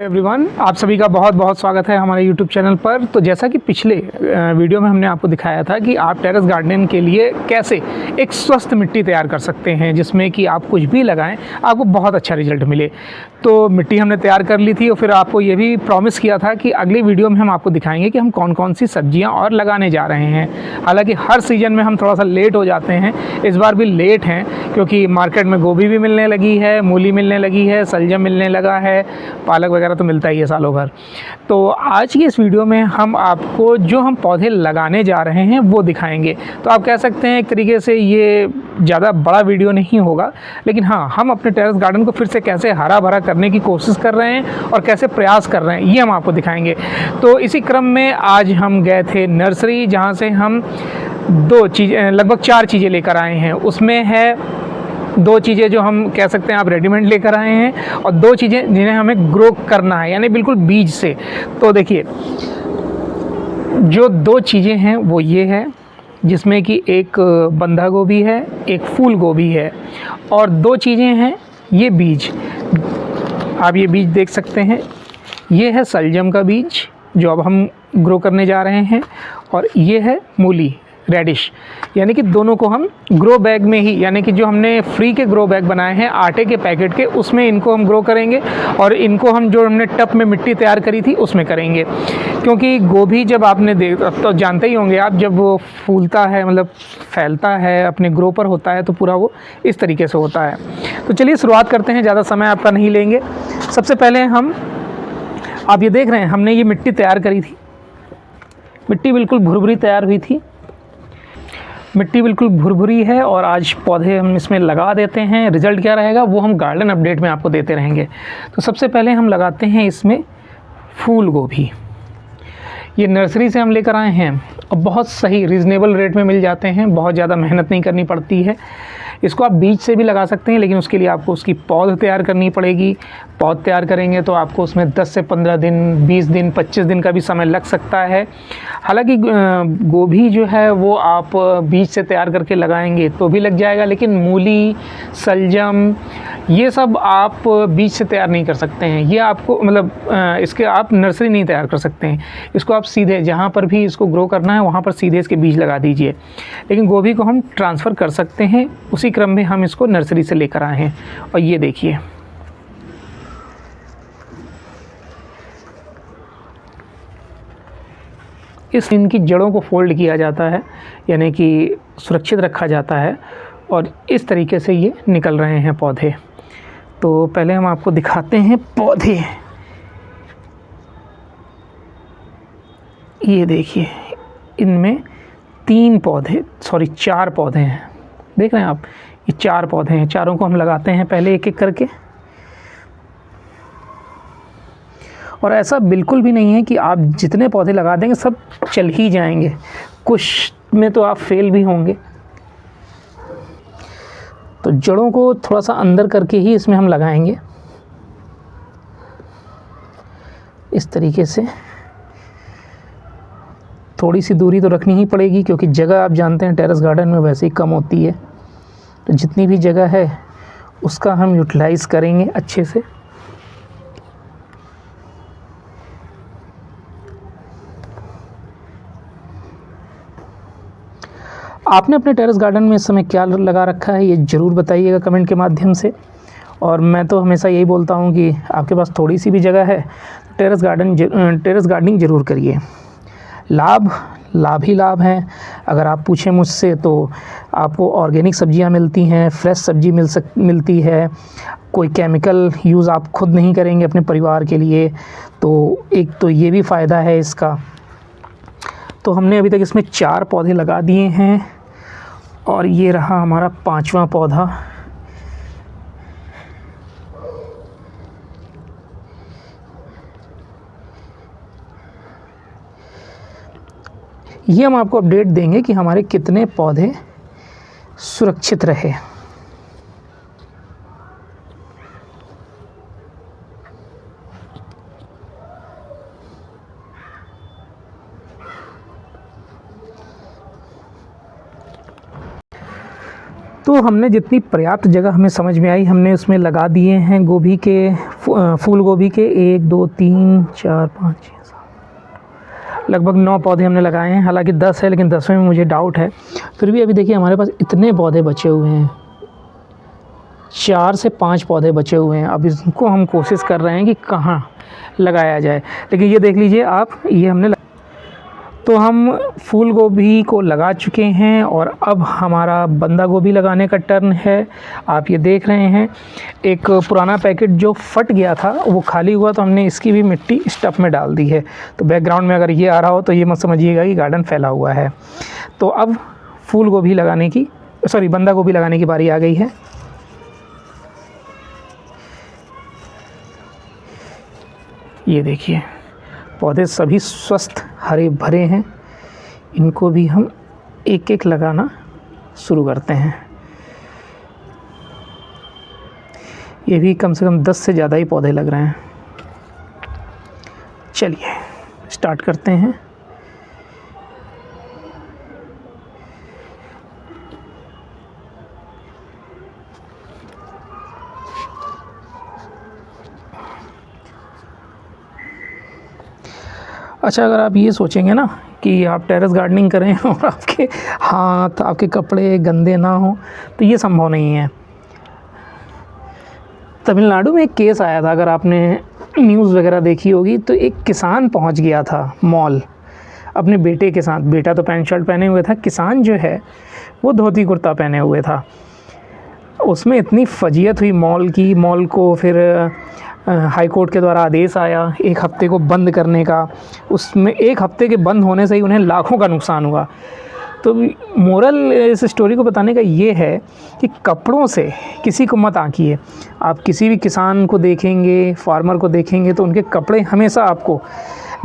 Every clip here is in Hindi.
एवरीवन, आप सभी का बहुत बहुत स्वागत है हमारे यूट्यूब चैनल पर। तो जैसा कि पिछले वीडियो में हमने आपको दिखाया था कि आप टेरेस गार्डनिंग के लिए कैसे एक स्वस्थ मिट्टी तैयार कर सकते हैं जिसमें कि आप कुछ भी लगाएं आपको बहुत अच्छा रिजल्ट मिले। तो मिट्टी हमने तैयार कर ली थी और फिर आपको ये भी प्रॉमिस किया था कि अगली वीडियो में हम आपको दिखाएंगे कि हम कौन कौन सी सब्जियाँ और लगाने जा रहे हैं। हालाँकि हर सीज़न में हम थोड़ा सा लेट हो जाते हैं, इस बार भी लेट हैं क्योंकि मार्केट में गोभी भी मिलने लगी है, मूली मिलने लगी है, सलजम मिलने लगा है, पालक वगैरह तो मिलता ही है सालों भर। तो आज की इस वीडियो में हम आपको जो हम पौधे लगाने जा रहे हैं वो दिखाएंगे। तो आप कह सकते हैं एक तरीके से ये ज़्यादा बड़ा वीडियो नहीं होगा, लेकिन हाँ, हम अपने टेरेस गार्डन को फिर से कैसे हरा भरा करने की कोशिश कर रहे हैं और कैसे प्रयास कर रहे हैं ये हम आपको दिखाएंगे। तो इसी क्रम में आज हम गए थे नर्सरी, जहाँ से हम लगभग 4 चीज़ें लेकर आए हैं। उसमें है 2 चीज़ें जो हम कह सकते हैं आप रेडीमेड लेकर आए हैं और 2 चीज़ें जिन्हें हमें ग्रो करना है, यानी बिल्कुल बीज से। तो देखिए, जो 2 चीज़ें हैं वो ये है, जिसमें कि एक बंधा गोभी है, एक फूल गोभी है, और 2 चीज़ें हैं ये बीज। आप ये बीज देख सकते हैं, ये है सलजम का बीज जो अब हम ग्रो करने जा रहे हैं, और ये है मूली रेडिश। यानी कि दोनों को हम ग्रो बैग में ही, यानी कि जो हमने फ्री के ग्रो बैग बनाए हैं आटे के पैकेट के, उसमें इनको हम ग्रो करेंगे और इनको हम जो हमने टब में मिट्टी तैयार करी थी उसमें करेंगे। क्योंकि गोभी जब आपने अब तो जानते ही होंगे आप, जब वो फूलता है मतलब फैलता है, अपने ग्रो पर होता है, तो पूरा वो इस तरीके से होता है। तो चलिए शुरुआत करते हैं, ज़्यादा समय आपका नहीं लेंगे। सबसे पहले आप ये देख रहे हैं, हमने ये मिट्टी तैयार करी थी। मिट्टी बिल्कुल भुरभुरी तैयार हुई थी, मिट्टी बिल्कुल भुरभुरी है, और आज पौधे हम इसमें लगा देते हैं। रिज़ल्ट क्या रहेगा वो हम गार्डन अपडेट में आपको देते रहेंगे। तो सबसे पहले हम लगाते हैं इसमें फूल गोभी। ये नर्सरी से हम लेकर आए हैं और बहुत सही रीज़नेबल रेट में मिल जाते हैं, बहुत ज़्यादा मेहनत नहीं करनी पड़ती है। इसको आप बीज से भी लगा सकते हैं, लेकिन उसके लिए आपको उसकी पौध तैयार करनी पड़ेगी। पौध तैयार करेंगे तो आपको उसमें 10 से 15 दिन, 20 दिन, 25 दिन का भी समय लग सकता है। हालांकि गोभी जो है वो आप बीज से तैयार करके लगाएंगे तो भी लग जाएगा, लेकिन मूली, सलजम, ये सब आप बीज से तैयार नहीं कर सकते हैं। ये आपको इसके आप नर्सरी नहीं तैयार कर सकते हैं। इसको आप सीधे जहाँ पर भी इसको ग्रो करना है वहाँ पर सीधे इसके बीज लगा दीजिए। लेकिन गोभी को हम ट्रांसफ़र कर सकते हैं, उसी क्रम में हम इसको नर्सरी से लेकर आए हैं। और ये देखिए, इनकी जड़ों को फोल्ड किया जाता है, यानी कि सुरक्षित रखा जाता है, और इस तरीके से ये निकल रहे हैं पौधे। तो पहले हम आपको दिखाते हैं पौधे। ये देखिए, इनमें 4 पौधे हैं। देख रहे हैं आप, ये 4 पौधे हैं। चारों को हम लगाते हैं पहले एक एक करके। और ऐसा बिल्कुल भी नहीं है कि आप जितने पौधे लगा देंगे सब चल ही जाएंगे, कुछ में तो आप फेल भी होंगे। तो जड़ों को थोड़ा सा अंदर करके ही इसमें हम लगाएंगे, इस तरीके से। थोड़ी सी दूरी तो रखनी ही पड़ेगी, क्योंकि जगह आप जानते हैं टेरेस गार्डन में वैसे ही कम होती है। तो जितनी भी जगह है उसका हम यूटिलाइज़ करेंगे अच्छे से। आपने अपने टेरेस गार्डन में इस समय क्या लगा रखा है ये ज़रूर बताइएगा कमेंट के माध्यम से। और मैं तो हमेशा यही बोलता हूँ कि आपके पास थोड़ी सी भी जगह है, टेरेस गार्डनिंग ज़रूर करिए। लाभ ही लाभ हैं। अगर आप पूछें मुझसे तो आपको ऑर्गेनिक सब्जियां मिलती हैं, फ्रेश सब्जी मिलती है, कोई केमिकल यूज़ आप खुद नहीं करेंगे अपने परिवार के लिए। तो एक तो ये भी फ़ायदा है इसका। तो हमने अभी तक इसमें 4 पौधे लगा दिए हैं, और ये रहा हमारा 5वां पौधा। ये हम आपको अपडेट देंगे कि हमारे कितने पौधे सुरक्षित रहे। तो हमने जितनी पर्याप्त जगह हमें समझ में आई हमने उसमें लगा दिए हैं गोभी के, फूल गोभी के 1 2 3 4 5 6 7 लगभग 9 पौधे हमने लगाए हैं। हालांकि 10 है लेकिन 10वें में मुझे डाउट है। फिर भी अभी देखिए हमारे पास इतने पौधे बचे हुए हैं, 4 से 5 पौधे बचे हुए हैं। अब इसको हम कोशिश कर रहे हैं कि कहाँ लगाया जाए। लेकिन ये देख लीजिए आप, ये हमने तो हम फूल गोभी को लगा चुके हैं और अब हमारा बंदा गोभी लगाने का टर्न है। आप ये देख रहे हैं एक पुराना पैकेट जो फट गया था वो खाली हुआ, तो हमने इसकी भी मिट्टी इस टब में डाल दी है। तो बैकग्राउंड में अगर ये आ रहा हो तो ये मत समझिएगा कि गार्डन फैला हुआ है। तो अब फूल गोभी लगाने की, सॉरी, बंदा गोभी लगाने की बारी आ गई है। ये देखिए पौधे सभी स्वस्थ हरे भरे हैं। इनको भी हम एक एक लगाना शुरू करते हैं। ये भी कम से कम 10 से ज़्यादा ही पौधे लग रहे हैं। चलिए स्टार्ट करते हैं। अच्छा, अगर आप ये सोचेंगे ना कि आप टेरेस गार्डनिंग करें और आपके हाथ, आपके कपड़े गंदे ना हो, तो ये संभव नहीं है। तमिलनाडु में एक केस आया था, अगर आपने न्यूज़ वगैरह देखी होगी, तो एक किसान पहुंच गया था मॉल अपने बेटे के साथ। बेटा तो पैंट शर्ट पहने हुए था, किसान जो है वो धोती कुर्ता पहने हुए था। उसमें इतनी फजीयत हुई मॉल की, मॉल को फिर हाई कोर्ट के द्वारा आदेश आया 1 हफ़्ते को बंद करने का। उसमें 1 हफ़्ते के बंद होने से ही उन्हें लाखों का नुकसान हुआ। तो मोरल इस स्टोरी को बताने का ये है कि कपड़ों से किसी को मत आंकिए। आप किसी भी किसान को देखेंगे, फार्मर को देखेंगे, तो उनके कपड़े हमेशा आपको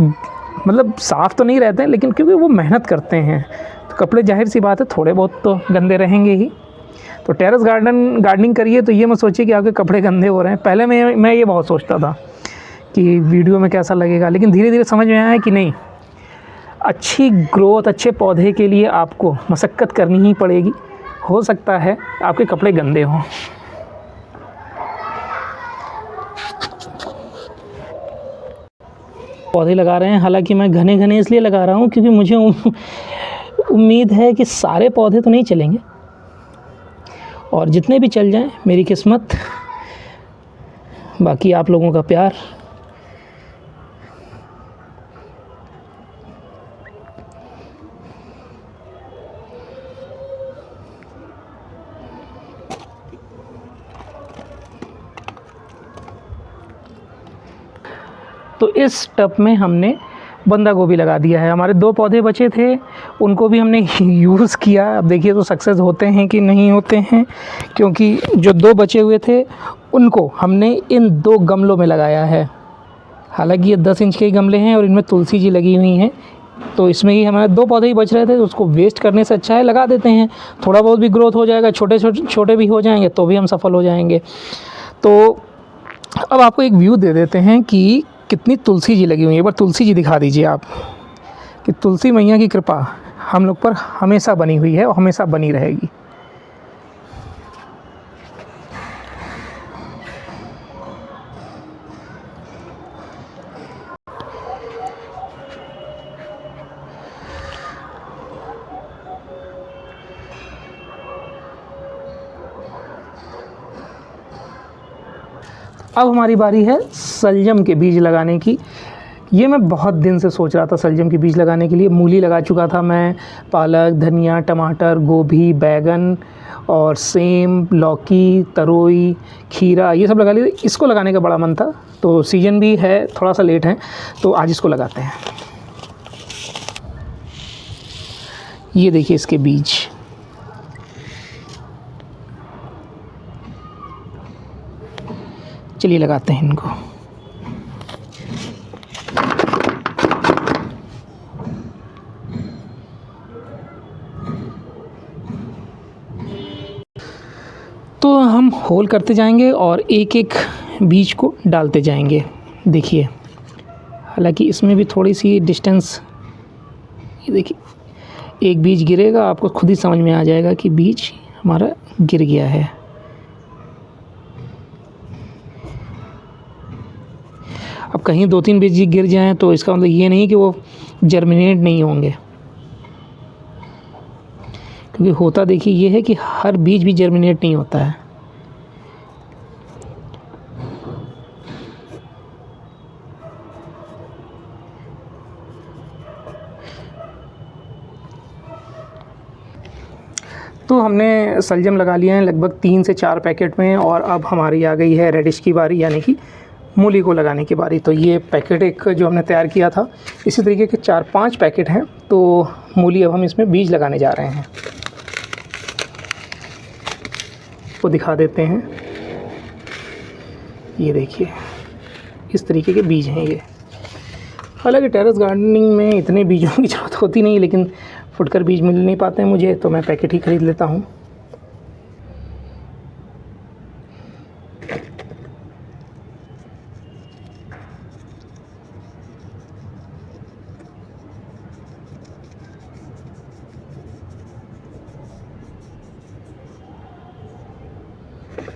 मतलब साफ़ तो नहीं रहते हैं, लेकिन क्योंकि वो मेहनत करते हैं तो कपड़े जाहिर सी बात है थोड़े बहुत तो गंदे रहेंगे ही। तो टेरेस गार्डनिंग करिए तो ये मत सोचिए कि आपके कपड़े गंदे हो रहे हैं। पहले मैं ये बहुत सोचता था कि वीडियो में कैसा लगेगा, लेकिन धीरे धीरे समझ में आया कि नहीं, अच्छी ग्रोथ, अच्छे पौधे के लिए आपको मशक्क़त करनी ही पड़ेगी। हो सकता है आपके कपड़े गंदे हों। पौधे लगा रहे हैं, हालांकि मैं घने घने इसलिए लगा रहा हूँ क्योंकि मुझे उम्मीद है कि सारे पौधे तो नहीं चलेंगे, और जितने भी चल जाएं मेरी किस्मत, बाकी आप लोगों का प्यार। तो इस टब में हमने बंदा गोभी लगा दिया है। हमारे 2 पौधे बचे थे, उनको भी हमने यूज़ किया। अब देखिए तो सक्सेस होते हैं कि नहीं होते हैं, क्योंकि जो 2 बचे हुए थे उनको हमने इन 2 गमलों में लगाया है। हालांकि ये 10 इंच के ही गमले हैं और इनमें तुलसी जी लगी हुई हैं। तो इसमें ही हमारे 2 पौधे ही बच रहे थे, तो उसको वेस्ट करने से अच्छा है लगा देते हैं। थोड़ा बहुत भी ग्रोथ हो जाएगा, छोटे भी हो जाएंगे तो भी हम सफल हो जाएंगे। तो अब आपको एक व्यू दे देते हैं कि कितनी तुलसी जी लगी हुई है। एक बार तुलसी जी दिखा दीजिए आप, कि तुलसी मैया की कृपा हम लोग पर हमेशा बनी हुई है और हमेशा बनी रहेगी। अब हमारी बारी है सलजम के बीज लगाने की। ये मैं बहुत दिन से सोच रहा था सलजम के बीज लगाने के लिए। मूली लगा चुका था मैं, पालक, धनिया, टमाटर, गोभी, बैगन और सेम, लौकी, तरोई, खीरा, ये सब लगा लिए। इसको लगाने का बड़ा मन था, तो सीज़न भी है, थोड़ा सा लेट है, तो आज इसको लगाते हैं। ये देखिए इसके बीज। चलिए लगाते हैं इनको। तो हम होल करते जाएंगे और एक एक बीज को डालते जाएंगे। देखिए, हालांकि इसमें भी थोड़ी सी डिस्टेंस, ये देखिए एक बीज गिरेगा, आपको खुद ही समझ में आ जाएगा कि बीज हमारा गिर गया है। अब कहीं 2-3 बीज गिर जाएं तो इसका मतलब ये नहीं कि वो जर्मिनेट नहीं होंगे, क्योंकि होता देखिए ये है कि हर बीज भी जर्मिनेट नहीं होता है। तो हमने सलजम लगा लिया है लगभग 3 से 4 पैकेट में, और अब हमारी आ गई है रेडिश की बारी, यानी कि मूली को लगाने की बारी। तो ये पैकेट एक जो हमने तैयार किया था, इसी तरीके के 4-5 पैकेट हैं। तो मूली अब हम इसमें बीज लगाने जा रहे हैं, वो दिखा देते हैं। ये देखिए इस तरीके के बीज हैं ये। हालांकि टेरेस गार्डनिंग में इतने बीजों की ज़रूरत होती नहीं, लेकिन फुटकर बीज मिल नहीं पाते हैं मुझे, तो मैं पैकेट ही ख़रीद लेता हूँ।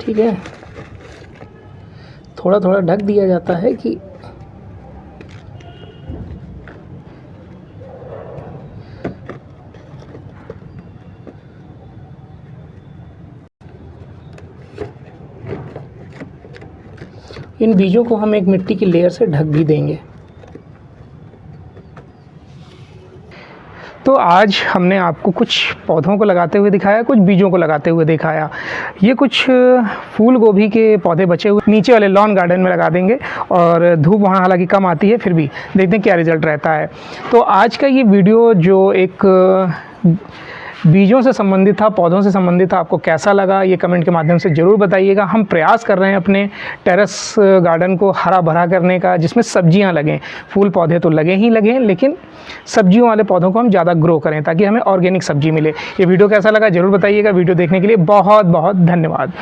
ठीक है, थोड़ा थोड़ा ढक दिया जाता है कि इन बीजों को हम एक मिट्टी की लेयर से ढक भी देंगे। तो आज हमने आपको कुछ पौधों को लगाते हुए दिखाया, कुछ बीजों को लगाते हुए दिखाया। ये कुछ फूल गोभी के पौधे बचे हुए नीचे वाले लॉन गार्डन में लगा देंगे, और धूप वहाँ हालांकि कम आती है, फिर भी देखते हैं क्या रिज़ल्ट रहता है। तो आज का ये वीडियो जो एक बीजों से संबंधित था, पौधों से संबंधित था, आपको कैसा लगा ये कमेंट के माध्यम से ज़रूर बताइएगा। हम प्रयास कर रहे हैं अपने टेरेस गार्डन को हरा भरा करने का, जिसमें सब्जियां लगें। फूल पौधे तो लगे ही लगें, लेकिन सब्जियों वाले पौधों को हम ज़्यादा ग्रो करें ताकि हमें ऑर्गेनिक सब्जी मिले। ये वीडियो कैसा लगा ज़रूर बताइएगा। वीडियो देखने के लिए बहुत बहुत धन्यवाद।